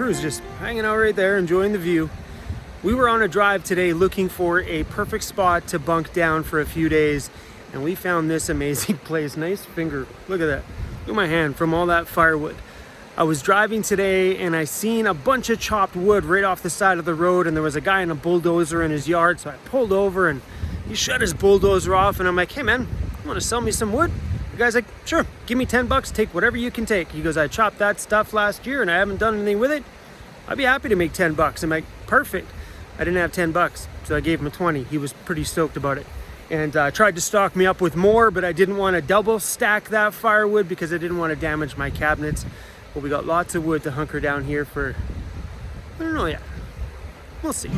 CRUZ, just hanging out right there, enjoying the view. We were on a drive today looking for a perfect spot to bunk down for a few days, and we found this amazing place. Nice finger, look at that. Look at my hand from all that firewood. I was driving today and I seen a bunch of chopped wood right off the side of the road, and there was a guy in a bulldozer in his yard, so I pulled over and he shut his bulldozer off, and I'm like, hey man, you want to sell me some wood? The guy's like, sure, give me 10 bucks, take whatever you can take. He goes, I chopped that stuff last year and I haven't done anything with it. I'd be happy to make 10 bucks. I'm like, perfect. I didn't have 10 bucks, so I gave him a 20. He was pretty stoked about it. And tried to stock me up with more, but I didn't want to double stack that firewood because I didn't want to damage my cabinets. But we got lots of wood to hunker down here for, I don't know yet. We'll see.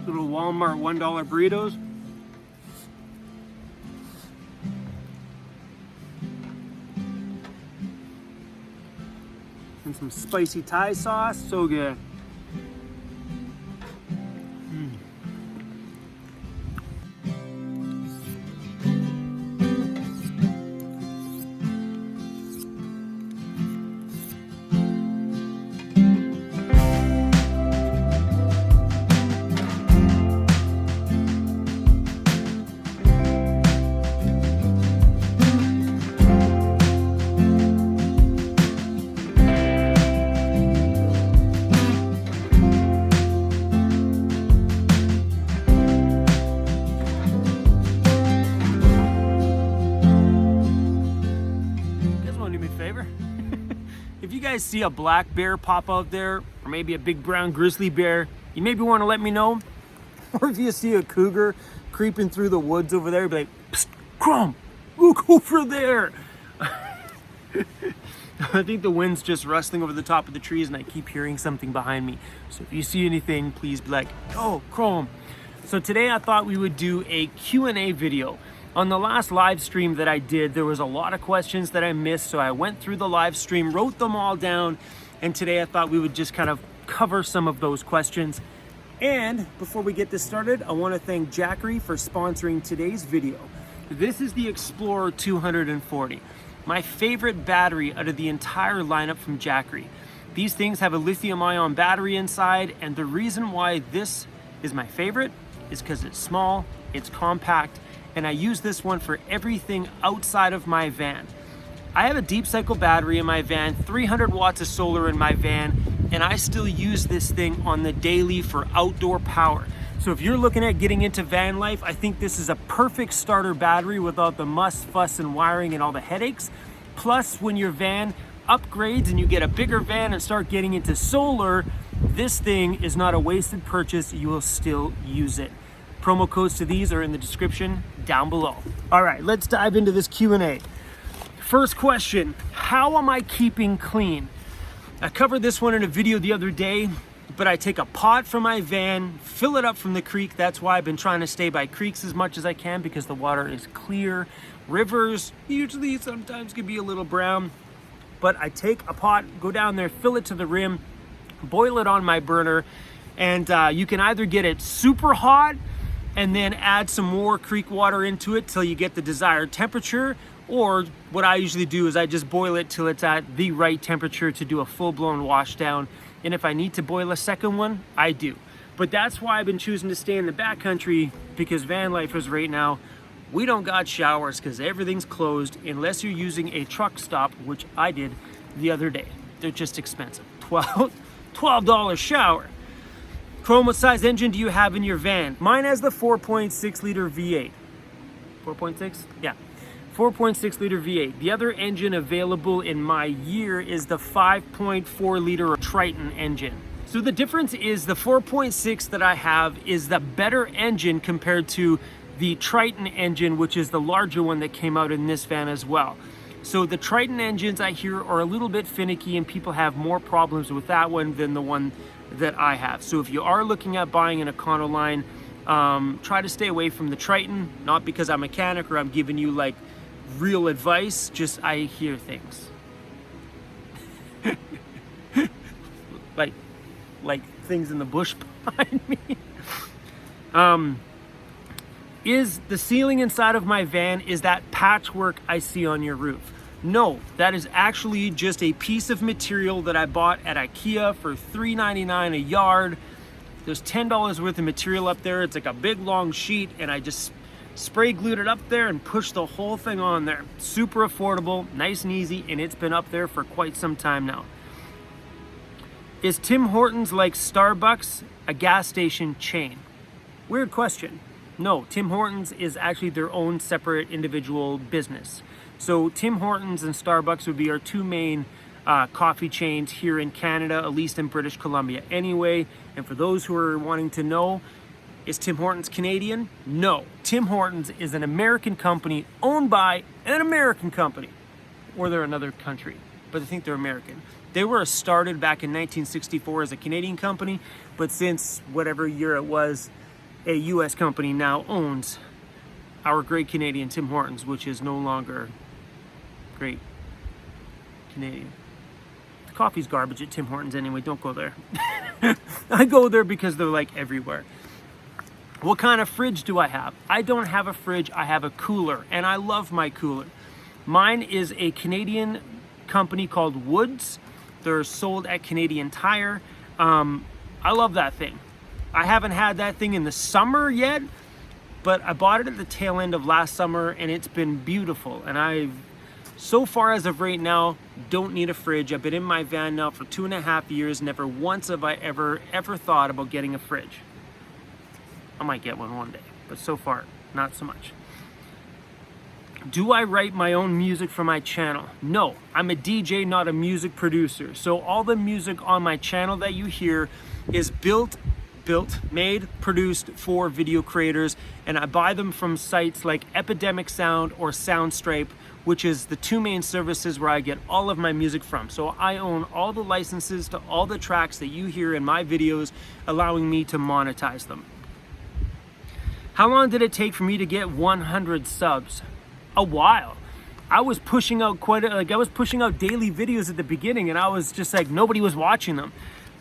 Little Walmart $1 burritos. And some spicy Thai sauce, so good. If you guys see a black bear pop out there, or maybe a big brown grizzly bear, you maybe want to let me know. Or if you see a cougar creeping through the woods over there, be like, psst, Crum, look over there. I think the wind's just rustling over the top of the trees and I keep hearing something behind me. So if you see anything, please be like, oh, Crum. So today I thought we would do a Q&A video. On the last live stream that I did, there was a lot of questions that I missed, so I went through the live stream, wrote them all down, and today I thought we would just kind of cover some of those questions. And before we get this started, I want to thank Jackery for sponsoring today's video. This is the Explorer 240, my favorite battery out of the entire lineup from Jackery. These things have a lithium-ion battery inside, and the reason why this is my favorite is because it's small, it's compact, and I use this one for everything outside of my van. I have a deep cycle battery in my van, 300 watts of solar in my van, and I still use this thing on the daily for outdoor power. So if you're looking at getting into van life, I think this is a perfect starter battery without the muss, fuss, and wiring and all the headaches. Plus, when your van upgrades and you get a bigger van and start getting into solar, this thing is not a wasted purchase, you will still use it. Promo codes to these are in the description down below. All right, let's dive into this Q&A. First question, how am I keeping clean? I covered this one in a video the other day, but I take a pot from my van, fill it up from the creek. That's why I've been trying to stay by creeks as much as I can because the water is clear. Rivers usually sometimes can be a little brown, but I take a pot, go down there, fill it to the rim, boil it on my burner, and you can either get it super hot and then add some more creek water into it till you get the desired temperature, or what I usually do is I just boil it till it's at the right temperature to do a full-blown wash down. And if I need to boil a second one, I do. But that's why I've been choosing to stay in the backcountry, because van lifers right now, we don't got showers because everything's closed unless you're using a truck stop, which I did the other day. They're just expensive. $12 shower. Chrome, what size engine do you have in your van? Mine has the 4.6 liter V8. 4.6? Yeah. 4.6 liter V8. The other engine available in my year is the 5.4 liter Triton engine. So the difference is the 4.6 that I have is the better engine compared to the Triton engine, which is the larger one that came out in this van as well. So the Triton engines I hear are a little bit finicky and people have more problems with that one than the one that I have. So if you are looking at buying an Econoline, try to stay away from the Triton, not because I'm a mechanic or I'm giving you like real advice, just I hear things. like things in the bush behind me. Is the ceiling inside of my van, is that patchwork I see on your roof? No, that is actually just a piece of material that I bought at IKEA for $3.99 a yard. There's $10 worth of material up there. It's like a big long sheet, and I just spray glued it up there and pushed the whole thing on there. Super affordable, nice and easy, and it's been up there for quite some time now. Is Tim Hortons like Starbucks, a gas station chain? Weird question. No, Tim Hortons is actually their own separate individual business. So Tim Hortons and Starbucks would be our two main coffee chains here in Canada, at least in British Columbia anyway. And for those who are wanting to know, is Tim Hortons Canadian? No, Tim Hortons is an American company owned by an American company. Or they're another country, but I think they're American. They were started back in 1964 as a Canadian company, but since whatever year it was, a US company now owns our great Canadian Tim Hortons, which is no longer great Canadian. The coffee's garbage at Tim Hortons anyway, don't go there. I go there because they're like everywhere. What kind of fridge do I have? I don't have a fridge, I have a cooler, and I love my cooler. Mine is a Canadian company called Woods. They're sold at Canadian Tire. I love that thing. I haven't had that thing in the summer yet, but I bought it at the tail end of last summer, and it's been beautiful. And I've, so far as of right now, don't need a fridge. I've been in my van now for 2.5 years. Never once have I ever thought about getting a fridge. I might get one day, but so far, not so much. Do I write my own music for my channel? No, I'm a DJ, not a music producer. So all the music on my channel that you hear is made, produced for video creators, and I buy them from sites like Epidemic Sound or Soundstripe, which is the two main services where I get all of my music from. So I own all the licenses to all the tracks that you hear in my videos, allowing me to monetize them. How long did it take for me to get 100 subs? A while. I was pushing out I was pushing out daily videos at the beginning, and I was just like, nobody was watching them.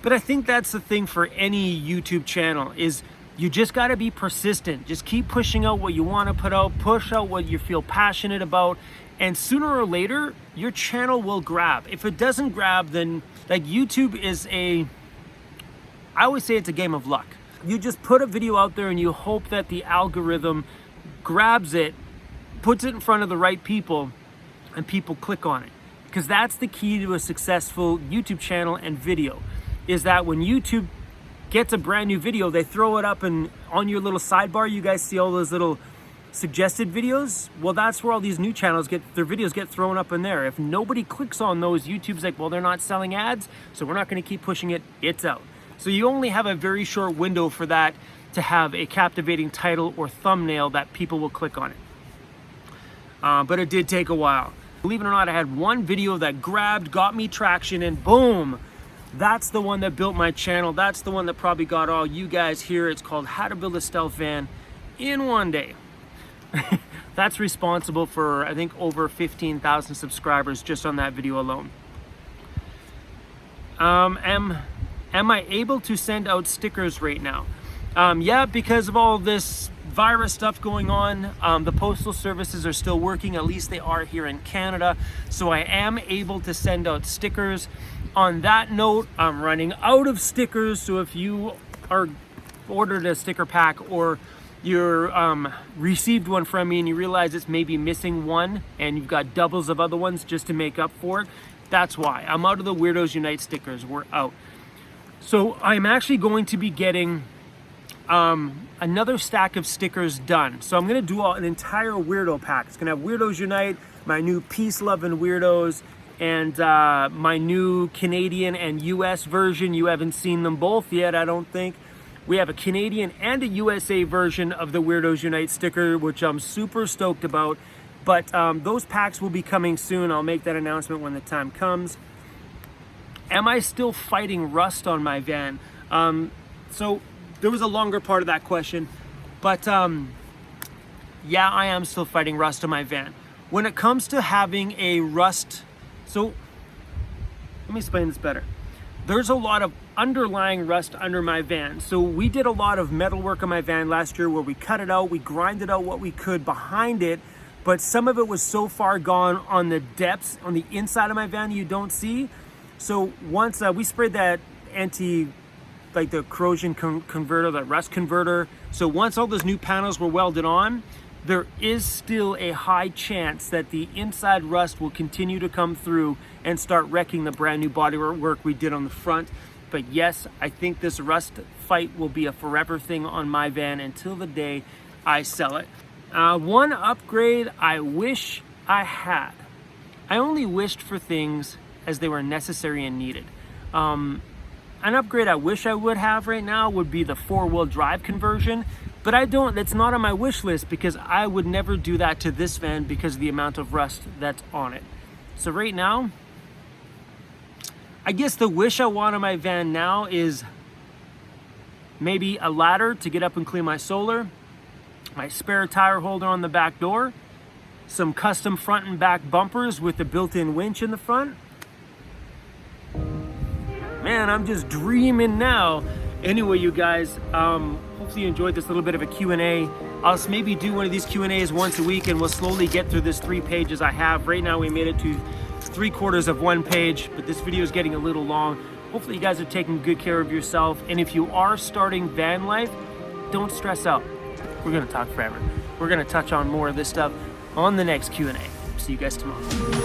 But I think that's the thing for any YouTube channel, is you just got to be persistent. Just keep pushing out what you want to put out, push out what you feel passionate about, and sooner or later your channel will grab. If it doesn't grab, then like YouTube is I always say it's a game of luck. You just put a video out there and you hope that the algorithm grabs it, puts it in front of the right people, and people click on it. Because that's the key to a successful YouTube channel and video, is that when YouTube gets a brand new video, they throw it up, and on your little sidebar, you guys see all those little suggested videos. Well, that's where all these new channels their videos get thrown up in there. If nobody clicks on those, YouTube's like, well, they're not selling ads, so we're not going to keep pushing it. It's out. So you only have a very short window for that to have a captivating title or thumbnail that people will click on it. But it did take a while. Believe it or not, I had one video that grabbed, got me traction, and boom, that's the one that built my channel. That's the one that probably got all you guys here. It's called How to Build a Stealth Van in One Day. That's responsible for, I think, over 15,000 subscribers just on that video alone. Am I able to send out stickers right now? Yeah, because of all this virus stuff going on, the postal services are still working. At least they are here in Canada. So I am able to send out stickers. On that note, I'm running out of stickers. So if you are ordered a sticker pack, or you're received one from me and you realize it's maybe missing one and you've got doubles of other ones just to make up for it, that's why. I'm out of the Weirdos Unite stickers. We're out. So I'm actually going to be getting another stack of stickers done. So I'm going to do an entire Weirdo pack. It's going to have Weirdos Unite, my new Peace, Love, and Weirdos, and my new Canadian and US version. You haven't seen them both yet, I don't think. We have a Canadian and a USA version of the Weirdos Unite sticker, which I'm super stoked about. But those packs will be coming soon. I'll make that announcement when the time comes. Am I still fighting rust on my van? So there was a longer part of that question, but yeah, I am still fighting rust on my van. When it comes to having a rust, so let me explain this better. There's a lot of underlying rust under my van. So we did a lot of metal work on my van last year where we cut it out, we grinded out what we could behind it, but some of it was so far gone on the depths on the inside of my van you don't see. So once we sprayed that like the corrosion converter, that rust converter. So once all those new panels were welded on, there is still a high chance that the inside rust will continue to come through and start wrecking the brand new bodywork we did on the front. But yes, I think this rust fight will be a forever thing on my van until the day I sell it. One upgrade I wish I had. I only wished for things as they were necessary and needed. An upgrade I wish I would have right now would be the 4-wheel drive conversion, but I don't, that's not on my wish list because I would never do that to this van because of the amount of rust that's on it. So right now, I guess the wish I want on my van now is maybe a ladder to get up and clean my solar, my spare tire holder on the back door, some custom front and back bumpers with the built-in winch in the front. Man, I'm just dreaming now. Anyway, you guys, hopefully you enjoyed this little bit of a Q&A. I'll maybe do one of these Q&As once a week and we'll slowly get through this 3 pages I have. Right now we made it to 3/4 of 1 page, but this video is getting a little long. Hopefully you guys are taking good care of yourself. And if you are starting van life, don't stress out. We're gonna talk forever. We're gonna touch on more of this stuff on the next Q&A. See you guys tomorrow.